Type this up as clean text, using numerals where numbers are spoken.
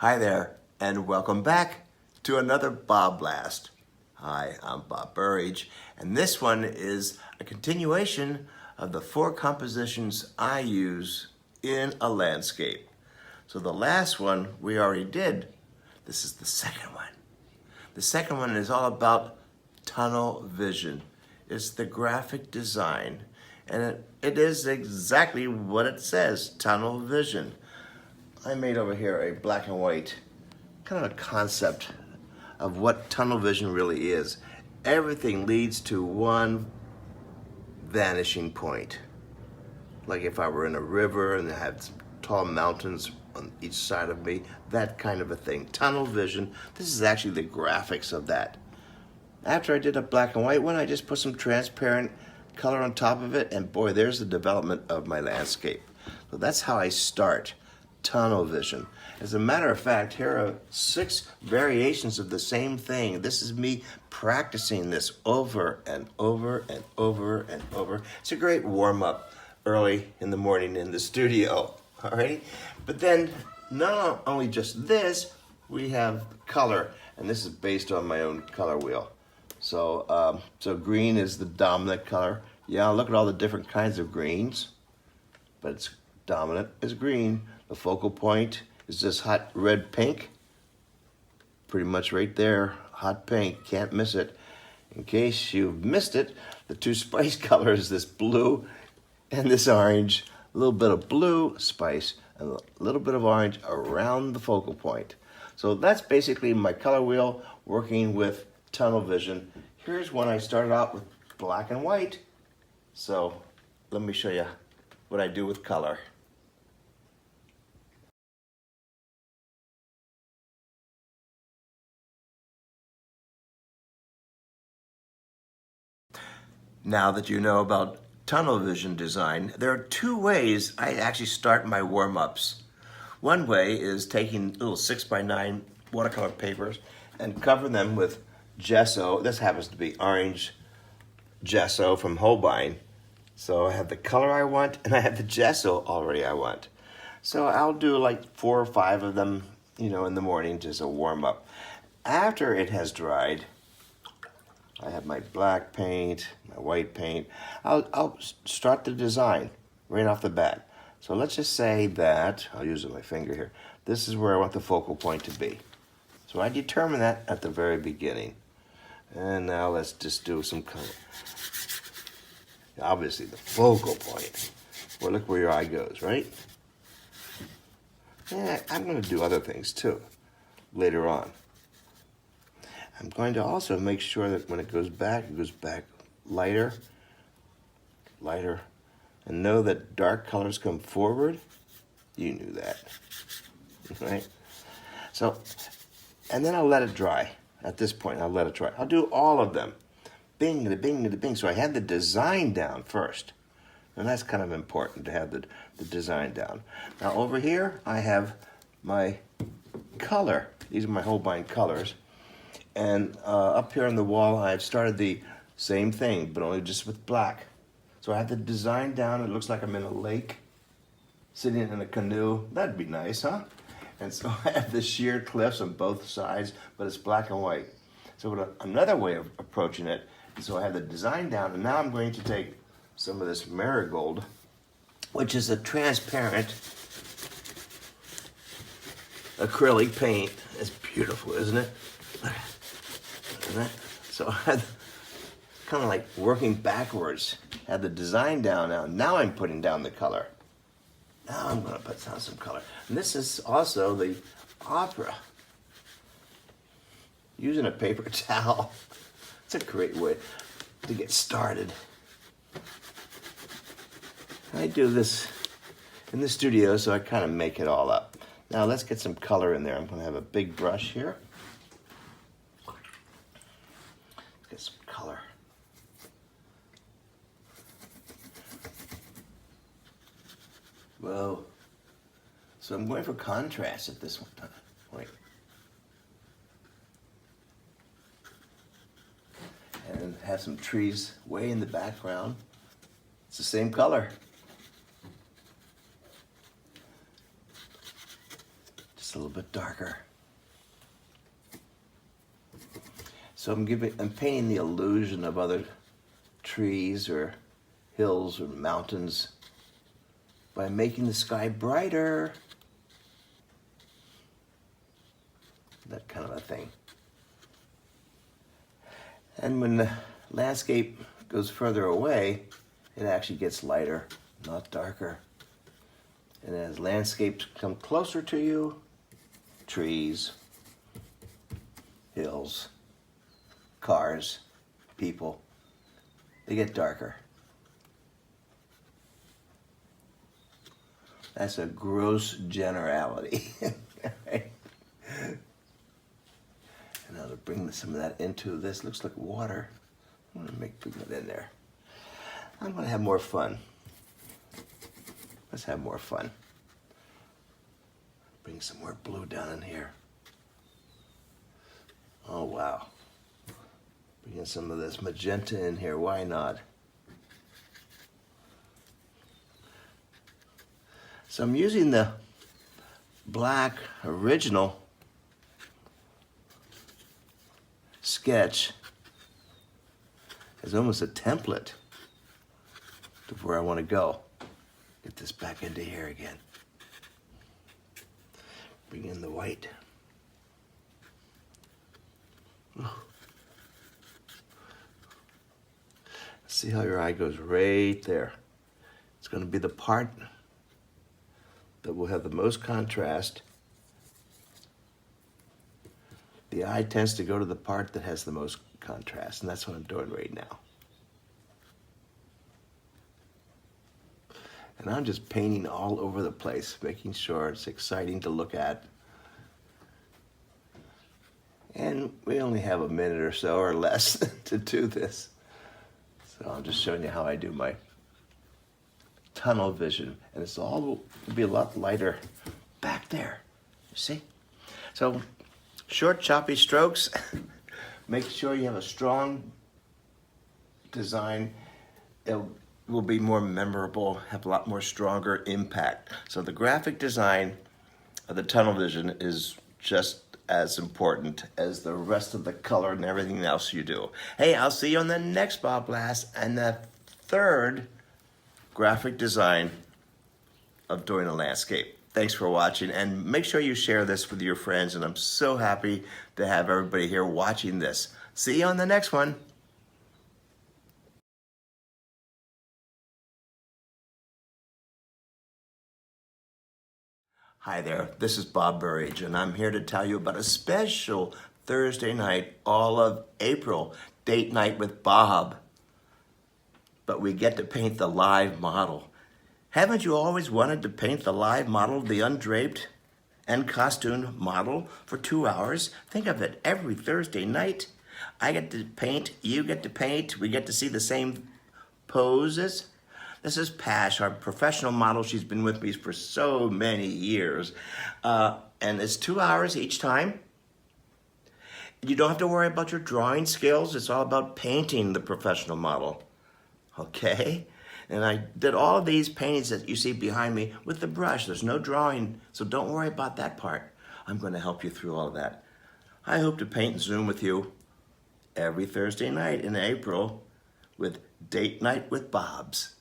Hi there, and welcome back to another BobBlast. Hi, I'm Bob Burridge, and this one is a continuation of the 4 compositions I use in a landscape. So the last one we already did. This is the second one. The second one is all about tunnel vision. It's the graphic design, and it is exactly what it says, tunnel vision. I made over here a black and white kind of a concept of what tunnel vision really is. Everything leads to one vanishing point. Like if I were in a river and I had some tall mountains on each side of me, that kind of a thing. Tunnel vision, this is actually the graphics of that. After I did a black and white one, I just put some transparent color on top of it, and boy, there's the development of my landscape. So that's how I start. Tunnel vision. As a matter of fact, here are 6 variations of the same thing. This is me practicing this over and over and over and over. It's a great warm-up early in the morning in the studio, all right? But then, not only just this, we have color, and this is based on my own color wheel. So, green is the dominant color. Yeah, look at all the different kinds of greens, but it's dominant is green. The focal point is this hot red pink. Pretty much right there, hot pink, can't miss it. In case you've missed it, the 2 spice colors, this blue and this orange. A little bit of blue spice and a little bit of orange around the focal point. So that's basically my color wheel working with tunnel vision. Here's when I started out with black and white. So let me show you what I do with color. Now that you know about tunnel vision design, there are 2 ways I actually start my warm-ups. One way is taking little 6x9 watercolor papers and cover them with gesso. This happens to be orange gesso from Holbein. So I have the color I want and I have the gesso already I want. So I'll do like 4 or 5 of them, in the morning, just a warm-up. After it has dried, I have my black paint, my white paint. I'll start the design right off the bat. So let's just say that, I'll use my finger here, this is where I want the focal point to be. So I determine that at the very beginning. And now let's just do some color. Obviously the focal point. Well, look where your eye goes, right? Yeah, I'm going to do other things too, later on. I'm going to also make sure that when it goes back lighter, lighter, and know that dark colors come forward. You knew that, right? So, and then I'll let it dry. At this point, I'll let it dry. I'll do all of them. Bing, the bing, the bing. So I had the design down first. And that's kind of important to have the design down. Now over here, I have my color. These are my Holbein colors. And up here on the wall, I've started the same thing, but only just with black. So I have the design down. It looks like I'm in a lake, sitting in a canoe. That'd be nice, huh? And so I have the sheer cliffs on both sides, but it's black and white. So another way of approaching it, so I have the design down, and now I'm going to take some of this marigold, which is a transparent acrylic paint. It's beautiful, isn't it? So I had kind of like working backwards, had the design down now I'm putting down the color. Now I'm going to put down some color. And this is also the opera. Using a paper towel. It's a great way to get started. I do this in the studio, so I kind of make it all up. Now let's get some color in there. I'm going to have a big brush here. Get some color. Whoa. So I'm going for contrast at this point. And have some trees way in the background. It's the same color. It's a little bit darker. So I'm painting the illusion of other trees or hills or mountains by making the sky brighter. That kind of a thing. And when the landscape goes further away, it actually gets lighter, not darker. And as landscapes come closer to you, trees, hills, cars, people, they get darker. That's a gross generality. Right? And now to bring some of that into this, looks like water. I'm going to bring it in there. I'm going to have more fun. Let's have more fun. Bring some more blue down in here. Oh, wow. Bring in some of this magenta in here. Why not? So I'm using the black original sketch as almost a template to where I want to go. Get this back into here again. Bring in the white. See how your eye goes right there. It's going to be the part that will have the most contrast. The eye tends to go to the part that has the most contrast, and that's what I'm doing right now. And I'm just painting all over the place, making sure it's exciting to look at. And we only have a minute or so or less to do this. So I'm just showing you how I do my tunnel vision. And it's all will be a lot lighter back there, you see? So short, choppy strokes. Make sure you have a strong design. It will be more memorable, have a lot more stronger impact. So the graphic design of the tunnel vision is just as important as the rest of the color and everything else you do. Hey, I'll see you on the next BobBlast and the third graphic design of doing a landscape. Thanks for watching, and make sure you share this with your friends, and I'm so happy to have everybody here watching this. See you on the next one. Hi there, this is Bob Burridge, and I'm here to tell you about a special Thursday night, all of April, date night with Bob. But we get to paint the live model. Haven't you always wanted to paint the live model, the undraped and costumed model for 2 hours? Think of it, every Thursday night. I get to paint, you get to paint, we get to see the same poses. This is Pash, our professional model. She's been with me for so many years. And it's 2 hours each time. You don't have to worry about your drawing skills. It's all about painting the professional model. Okay? And I did all of these paintings that you see behind me with the brush. There's no drawing, so don't worry about that part. I'm going to help you through all of that. I hope to paint and Zoom with you every Thursday night in April with Date Night with Bob's.